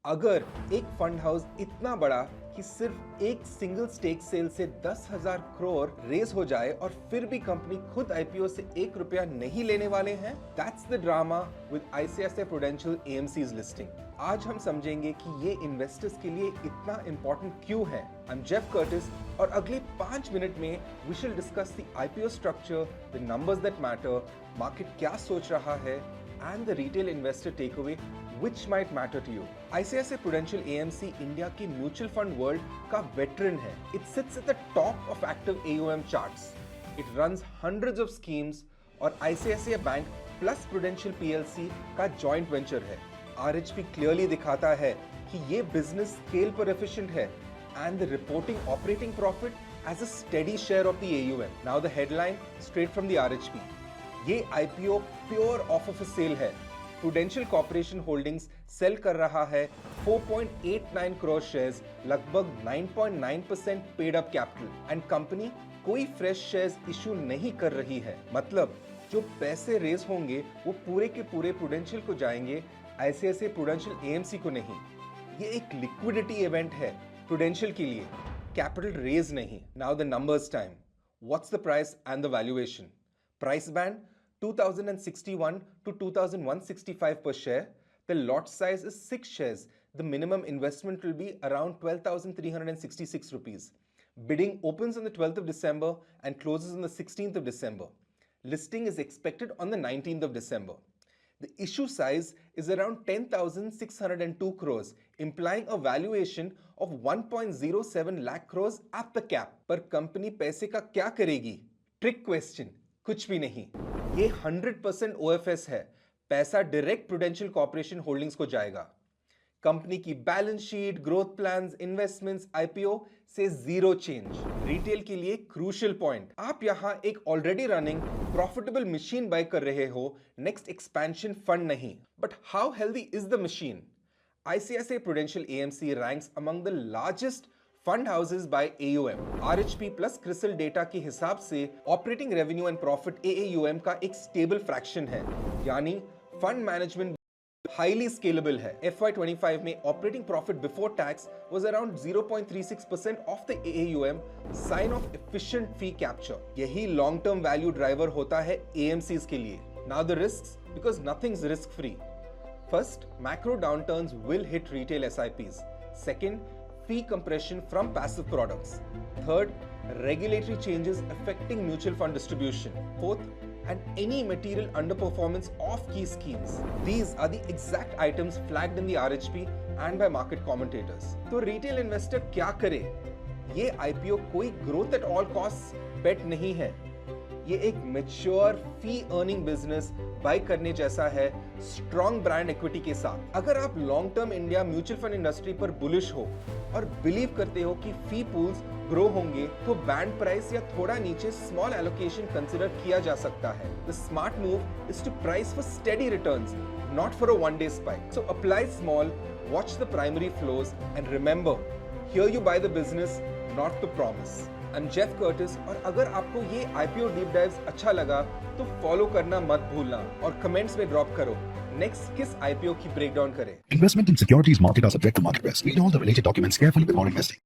अगर एक fund house इतना बड़ा कि सिर्फ एक सिंगल स्टेक सेल से 10,000 करोड़ रेज हो जाए और फिर भी कंपनी खुद आईपीओ से 1 रुपया नहीं लेने वाले हैं, that's the drama with ICICI Prudential AMC's listing. आज हम समझेंगे कि ये इन्वेस्टर्स के लिए इतना इंपॉर्टेंट क्यों है। आई एम जेफ कर्टिस और अगले 5 मिनट में we shall discuss the IPO structure, the numbers that matter, market क्या सोच रहा है and the retail investor takeaway which might matter to you. ICICI Prudential AMC India के म्यूचुअल फंड वर्ल्ड का veteran है. It sits at the top of active AUM charts. It runs hundreds of schemes और ICICI Bank plus Prudential PLC का joint venture है. RHP clearly दिखाता है कि ये business scale पर efficient है and the reporting operating profit as a steady share of the AUM. Now the headline straight from the RHP. ये IPO pure off off sale है। Prudential Corporation Holdings sale कर रहा है 4.89 crore shares, लगभग 9.9% paid up capital and company कोई fresh shares issue नहीं कर रही है। मतलब जो पैसे रेज होंगे वो पूरे के पूरे प्रूडेंशियल को जाएंगे, आईसीआईसीआई प्रूडेंशियल एएमसी को नहीं। ये एक लिक्विडिटी इवेंट है प्रूडेंशियल के लिए, कैपिटल रेज नहीं। Now the numbers time. What's the price and the valuation? Price band 2061 to 2165 per share. The lot size is 6 shares. The minimum investment will be around 12,366 rupees. Bidding opens on the 12th of December and closes on the 16th of December. Listing is expected on the 19th of December. The issue size is around 10,602 crores, implying a valuation of 1.07 lakh crores at the cap. पर company पैसे का क्या करेगी? Trick question. कुछ भी नहीं। ये 100% OFS है। पैसा डायरेक्ट प्रूडेंशियल कॉर्पोरेशन होल्डिंग्स को जाएगा। कंपनी की balance sheet, growth plans, investments, IPO से जीरो चेंज। रिटेल के लिए क्रूशियल पॉइंट, आप यहां एक already running profitable machine buy कर रहे हो, नेक्स्ट एक्सपेंशन फंड नहीं। But how healthy is the machine? ICICI Prudential AMC ranks among the largest fund houses by AUM. RHP plus CRISIL data के हिसाब से operating revenue and profit AAUM का एक stable fraction है, यानी फंड मैनेजमेंट हाईली स्केलेबल है। FY25 में operating profit before tax was around 0.36% of the AAUM, sign of efficient fee capture. यही लॉन्ग टर्म वैल्यू ड्राइवर होता है AMCs के लिए। Now the risks, because nothing's risk free. First, macro downturns will hit retail SIPs. Second, fee compression from passive products. Third, regulatory changes affecting mutual fund distribution. Fourth, and any material underperformance of key schemes. These are the exact items flagged in the RHP and by market commentators. तो retail investor क्या करे? ये IPO कोई growth at all costs bet नहीं है। ये एक mature fee earning business by करने जैसा है, स्ट्रॉन्ग ब्रांड इक्विटी के साथ। अगर आप long term India mutual fund industry पर बुलिश हो और बिलीव करते हो कि फी पूल्स ग्रो होंगे, तो बैंड प्राइस या थोड़ा नीचे स्मॉल एलोकेशन कंसिडर किया जा सकता है। The smart move is to price for steady returns, not for a one day spike. So apply small, watch the primary flows and remember, here you buy the business, not the promise. I am Jeff Curtis और अगर आपको ये IPO deep dives अच्छा लगा तो follow करना मत भूलना और कमेंट्स में ड्रॉप करो नेक्स्ट किस आईपीओ की ब्रेकडाउन करें। Investment in securities market are subject to market risk. Read all the related documents carefully before investing.